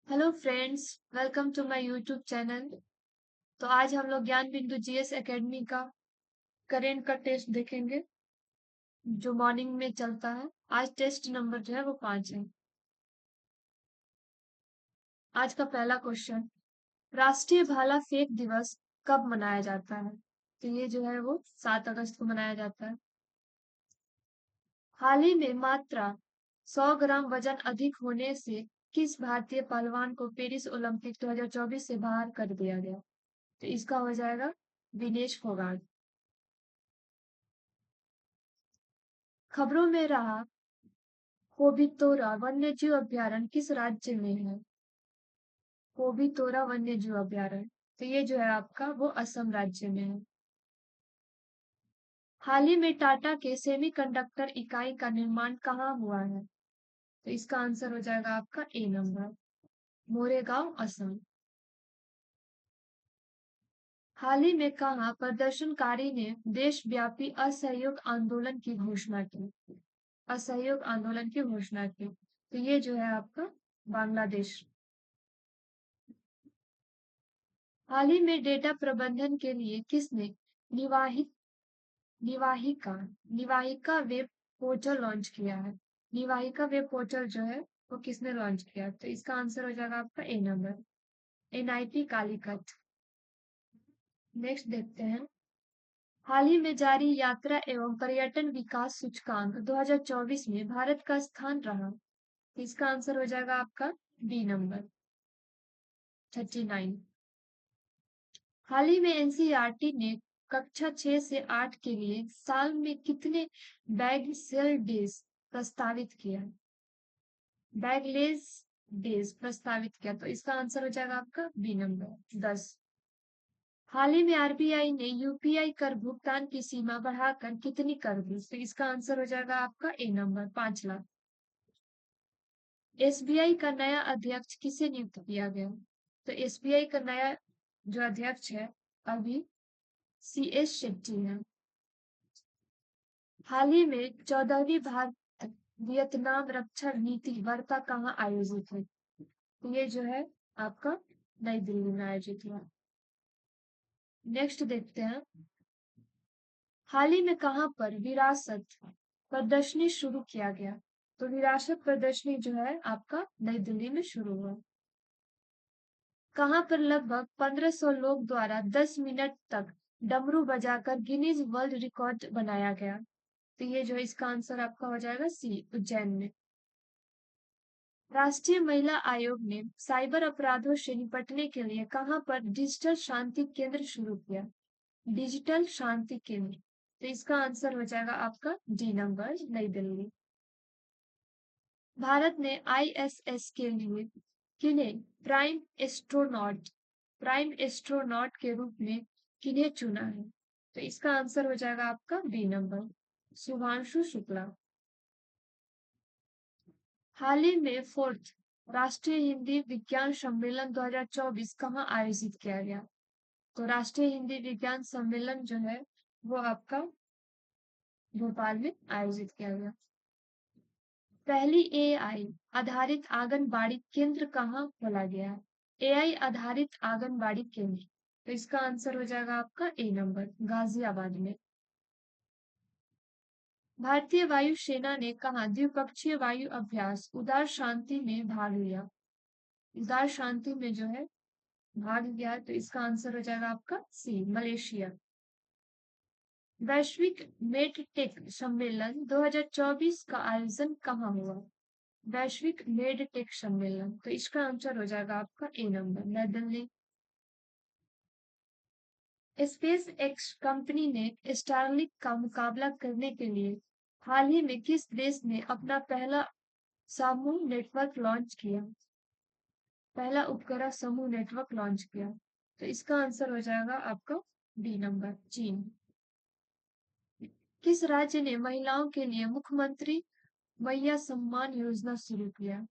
Hello friends, welcome to my YouTube channel. तो आज हम लोग ज्ञान बिंदु जीएस एकेडमी का करेंट का टेस्ट देखेंगे जो मॉर्निंग में चलता है। आज टेस्ट नंबर जो है वो 5 है। आज का पहला क्वेश्चन, राष्ट्रीय भाला फेंक दिवस कब मनाया जाता है? तो ये जो है वो 7 अगस्त को मनाया जाता है। हाल ही में मात्रा 100 ग्राम वजन अधिक होने से किस भारतीय पहलवान को पेरिस ओलंपिक 2024 से बाहर कर दिया गया? तो इसका हो जाएगा विनेश फोगाट। खबरों में रहा, कोबीतोरा वन्यजीव अभयारण्य किस राज्य में है? कोबीतोरा वन्यजीव अभयारण्य, तो ये जो है आपका वो असम राज्य में है। हाल ही में टाटा के सेमीकंडक्टर इकाई का निर्माण कहाँ हुआ है? तो इसका आंसर हो जाएगा आपका ए नंबर, मोरेगांव असम। हाल ही में कहा प्रदर्शनकारी ने देशव्यापी असहयोग आंदोलन की घोषणा की? असहयोग आंदोलन की घोषणा की, तो ये जो है आपका बांग्लादेश। हाल ही में डेटा प्रबंधन के लिए किसने निवाहित निवाहिका निवाहिका वेब पोर्टल लॉन्च किया है? निवाहिका वेब पोर्टल जो है वो किसने लॉन्च किया? तो इसका आंसर हो जाएगा आपका ए नंबर, एनआईटी कालीकट। नेक्स्ट देखते हैं, हाल ही में जारी यात्रा एवं पर्यटन विकास सूचकांक 2024 में भारत का स्थान रहा। इसका आंसर हो जाएगा आपका बी नंबर, 39। हाल ही में एनसीईआरटी ने कक्षा 6 से 8 के लिए साल में कितने बैग सेल डेज प्रस्तावित किया? बैगलेस डेज प्रस्तावित किया, तो इसका आंसर हो जाएगा आपका बी नंबर, 10। हाल ही में आरबीआई ने यूपीआई कर भुगतान की सीमा बढ़ाकर कितनी कर दी? तो इसका आंसर हो जाएगा आपका ए नंबर, 5 लाख। एसबीआई का नया अध्यक्ष किसे नियुक्त किया गया? तो एसबीआई का नया जो अध्यक्ष है अभी सी एस शेट्टी है। हाल ही में 14वीं भारत वियतनाम रक्षा नीति वार्ता कहाँ आयोजित हुई? तो ये जो है आपका नई दिल्ली में आयोजित हुआ। नेक्स्ट देखते हैं, हाल ही में कहाँ पर विरासत प्रदर्शनी शुरू किया गया? तो विरासत प्रदर्शनी जो है आपका नई दिल्ली में शुरू हुआ। कहाँ पर लगभग 1500 लोग द्वारा 10 मिनट तक डमरू बजाकर गिनीज वर्ल्ड रिकॉर्ड बनाया गया? तो ये जो है इसका आंसर आपका हो जाएगा सी, उज्जैन में। राष्ट्रीय महिला आयोग ने साइबर अपराधों से निपटने के लिए कहाँ पर डिजिटल शांति केंद्र शुरू किया? डिजिटल शांति केंद्र, तो इसका आंसर हो जाएगा आपका डी नंबर, नई दिल्ली। भारत ने आईएसएस के लिए किन्हें प्राइम एस्ट्रोनॉट के रूप में किन्हें चुना है? तो इसका आंसर हो जाएगा आपका बी नंबर, शुभांशु शुक्ला। हाल ही में फोर्थ राष्ट्रीय हिंदी विज्ञान सम्मेलन 2024 कहाँ आयोजित किया गया? तो राष्ट्रीय हिंदी विज्ञान सम्मेलन जो है वो आपका भोपाल में आयोजित किया गया। पहली एआई आधारित आंगनबाड़ी केंद्र कहाँ खोला गया? एआई आधारित आंगनबाड़ी केंद्र, तो इसका आंसर हो जाएगा आपका ए नंबर, गाजियाबाद में। भारतीय वायु सेना ने कहा द्विपक्षीय वायु अभ्यास उदार शांति में भाग लिया? उदार शांति में जो है भाग लिया, तो इसका आंसर हो जाएगा आपका सी, मलेशिया। वैश्विक मेडटेक सम्मेलन 2024 का आयोजन कहाँ हुआ? वैश्विक मेडटेक सम्मेलन, तो इसका आंसर हो जाएगा आपका ए नंबर, नई दिल्ली। स्पेस एक्स कंपनी ने स्टारलिंक का मुकाबला करने के लिए हाल ही में किस देश ने अपना पहला समूह नेटवर्क लॉन्च किया? पहला उपग्रह समूह नेटवर्क लॉन्च किया, तो इसका आंसर हो जाएगा आपका डी नंबर, चीन। किस राज्य ने महिलाओं के लिए मुख्यमंत्री मैया सम्मान योजना शुरू किया?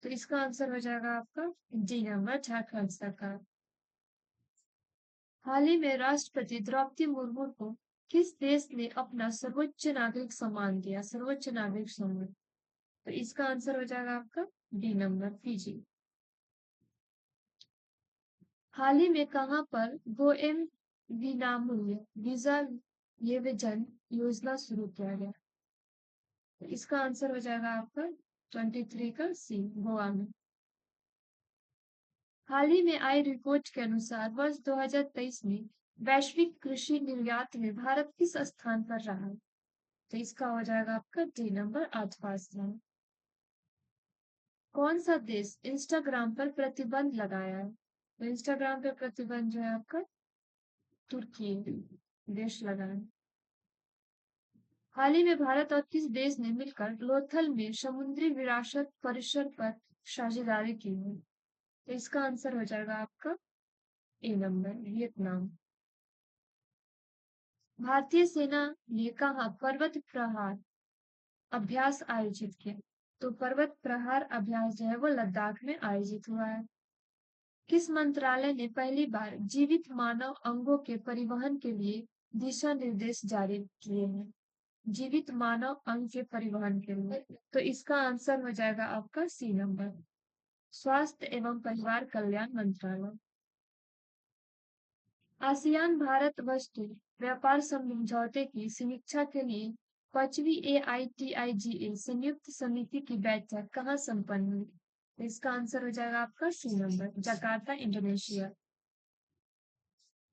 तो इसका आंसर हो जाएगा आपका डी नंबर, झारखंड सरकार। हाल ही में राष्ट्रपति द्रौपदी मुर्मू को किस देश ने अपना सर्वोच्च नागरिक सम्मान दिया? सर्वोच्च नागरिक सम्मान, तो इसका आंसर हो जाएगा आपका डी नंबर, फिजी। हाल ही में कहाँ पर गोएम विनामूल्य वीजा निवेदन योजना शुरू किया गया? तो इसका आंसर हो जाएगा आपका 23 का सी, गोवा में। हाल ही में आई रिपोर्ट के अनुसार वर्ष 2023 में वैश्विक कृषि निर्यात में भारत किस स्थान पर रहा? तो इसका हो जाएगा आपका डी नंबर, 8वां स्थान। कौन सा देश इंस्टाग्राम पर प्रतिबंध लगाया है? तो इंस्टाग्राम पर प्रतिबंध जो है आपका तुर्की देश लगाया है। हाल ही में भारत और किस देश ने मिलकर लोथल में समुद्री विरासत परिसर पर साझेदारी की है? तो इसका आंसर हो जाएगा आपका ए नंबर, वियतनाम। भारतीय सेना ने कहा पर्वत प्रहार अभ्यास आयोजित किया? तो पर्वत प्रहार अभ्यास जो है वो लद्दाख में आयोजित हुआ है। किस मंत्रालय ने पहली बार जीवित मानव अंगों के परिवहन के लिए दिशा निर्देश जारी किए हैं? जीवित मानव अंग के परिवहन के लिए, तो इसका आंसर हो जाएगा आपका सी नंबर, स्वास्थ्य एवं परिवार कल्याण मंत्रालय। आसियान भारत वस्तु व्यापार समझौते की समीक्षा के लिए 5वीं AITIGA संयुक्त समिति की बैठक कहाँ संपन्न हुई? तो इसका आंसर हो जाएगा आपका सी नंबर, जकार्ता, इंडोनेशिया।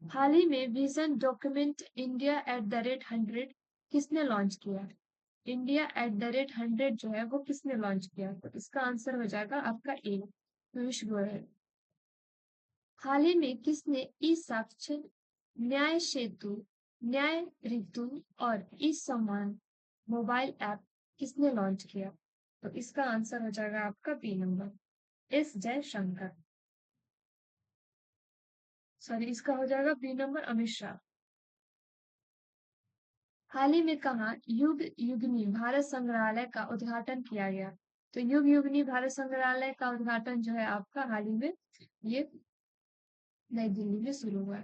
हाल ही में विजन डॉक्यूमेंट इंडिया @100 किसने लॉन्च किया? इंडिया @100 जो है वो किसने लॉन्च किया? तो इसका आंसर हो जाएगा आपका ए, पीयूष गोयल। हाल ही में किसने ई साक्ष्य, न्याय सेतु, न्याय ऋतु और ई सम्मान मोबाइल ऐप किसने लॉन्च किया? तो इसका आंसर हो जाएगा आपका B number, S Jaishankar. Sorry, इसका हो जाएगा बी नंबर, अमित शाह। हाल ही में कहा युग युगनी भारत संग्रहालय का उद्घाटन किया गया? तो युग युगनी भारत संग्रहालय का उद्घाटन जो है आपका हाल ही में ये नई दिल्ली में शुरू हुआ।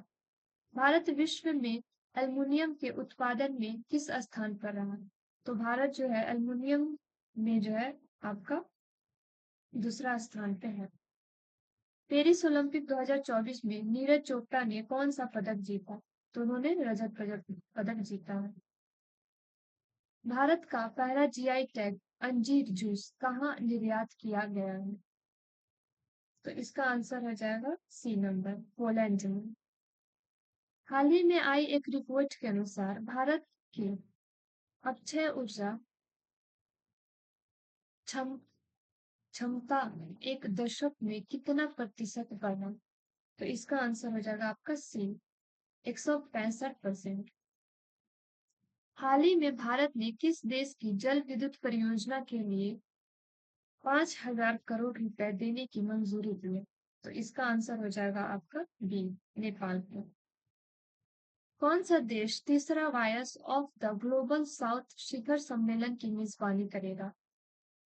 भारत विश्व में एल्युमिनियम के उत्पादन में किस स्थान पर रहा? तो भारत जो है एल्युमिनियम में जो है आपका दूसरा स्थान पे है। पेरिस ओलंपिक 2024 में नीरज चोपड़ा ने कौन सा पदक जीता? तो उन्होंने रजत पदक जीता है। भारत का पहला GI टैग अंजीर जूस कहाँ निर्यात किया गया है? तो इसका आंसर हो जाएगा सी नंबर, पोलैंड में। हाल ही में आई एक रिपोर्ट के अनुसार भारत की अक्षय ऊर्जा क्षमता एक दशक में कितना प्रतिशत बढ़ा? तो इसका आंसर हो जाएगा आपका सी, 165%। हाल ही में भारत ने किस देश की जल विद्युत परियोजना के लिए 5,000 करोड़ रुपए देने की मंजूरी दी है? तो इसका आंसर हो जाएगा आपका बी, नेपाल को। कौन सा देश तीसरा voice of the global south शिखर सम्मेलन की मेजबानी करेगा?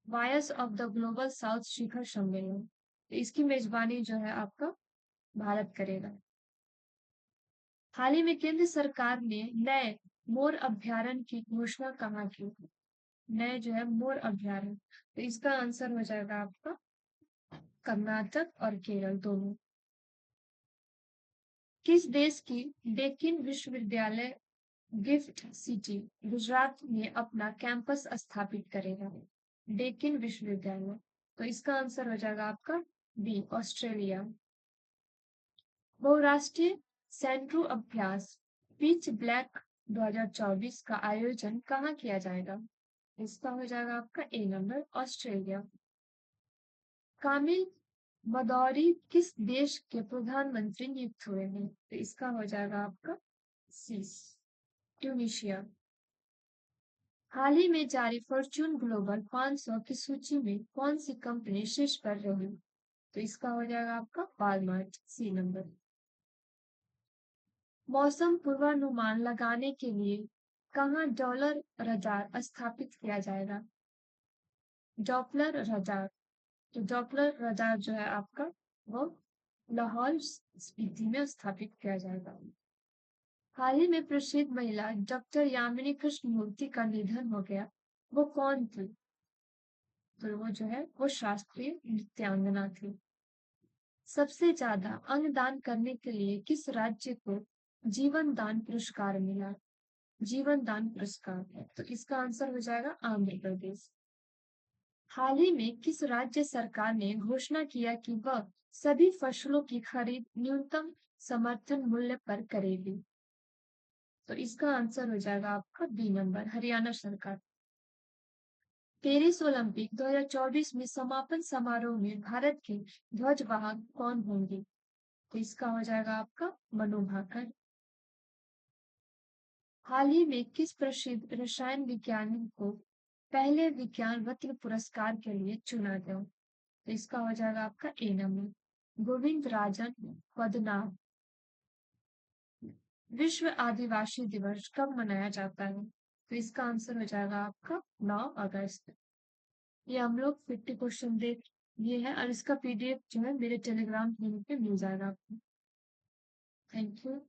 Voice of the global south शिखर सम्मेलन, तो इसकी मेजबानी जो है आपका भारत करेगा। हाल ही में केंद्र सरकार ने नए मोर अभ्यारण्य की घोषणा कहाँ की? नए जो है मोर अभ्यारण्य, तो इसका आंसर हो जाएगा आपका कर्नाटक और केरल दोनों। किस देश की डेक्कन विश्वविद्यालय गिफ्ट सिटी गुजरात में अपना कैंपस स्थापित करेगा? डेक्कन विश्वविद्यालय, तो इसका आंसर हो जाएगा आपका बी, ऑस्ट्रेलिया। बहुराष्ट्रीय सैन्ट्रो अभ्यास पिच ब्लैक 2024 का आयोजन कहाँ किया जाएगा? इसका हो जाएगा आपका ए नंबर, ऑस्ट्रेलिया। कामिल बदौरी किस देश के प्रधानमंत्री नियुक्त हुए हैं? तो इसका हो जाएगा आपका सी, ट्यूनीशिया। हाल ही में जारी फॉर्च्यून ग्लोबल 500 की सूची में कौन सी कंपनी शीर्ष पर रही? तो इसका हो जाएगा आपका वॉलमार्ट, सी नंबर। मौसम पूर्वानुमान लगाने के लिए कहाँ डॉलर रडार स्थापित किया जाएगा? डॉपलर रडार, तो डॉपलर रडार जो है आपका वो लाहौल स्पीति में स्थापित किया जाएगा। हाल ही में प्रसिद्ध महिला डॉक्टर यामिनी कृष्णमूर्ति का निधन हो गया, वो कौन थी? तो वो जो है वो शास्त्रीय नृत्यांगना थी। सबसे ज्यादा अंगदान करने के लिए किस राज्य को जीवन दान पुरस्कार मिला? जीवन दान पुरस्कार। तो इसका आंसर हो जाएगा आंध्र प्रदेश। हाल ही में किस राज्य सरकार ने घोषणा किया कि वह सभी फसलों की खरीद न्यूनतम समर्थन मूल्य पर करेगी? तो इसका आंसर हो जाएगा आपका बी नंबर, हरियाणा सरकार। पेरिस ओलंपिक 2024 में समापन समारोह में भारत के ध्वजवाहक कौन होंगे? तो इसका हो जाएगा आपका मनु भाकर। हाल ही में किस प्रसिद्ध रसायन विज्ञानी को पहले विज्ञान रत्न पुरस्कार के लिए चुना गया? तो इसका हो जाएगा आपका ए नंबर, गोविंद राजन पद्मनाभ। विश्व आदिवासी दिवस कब मनाया जाता है? तो इसका आंसर हो जाएगा आपका 9 अगस्त। ये हम लोग 50 क्वेश्चन देख लिए हैं और इसका पीडीएफ जो है मेरे टेलीग्राम लिंक पे मिल जाएगा आपको। Thank you.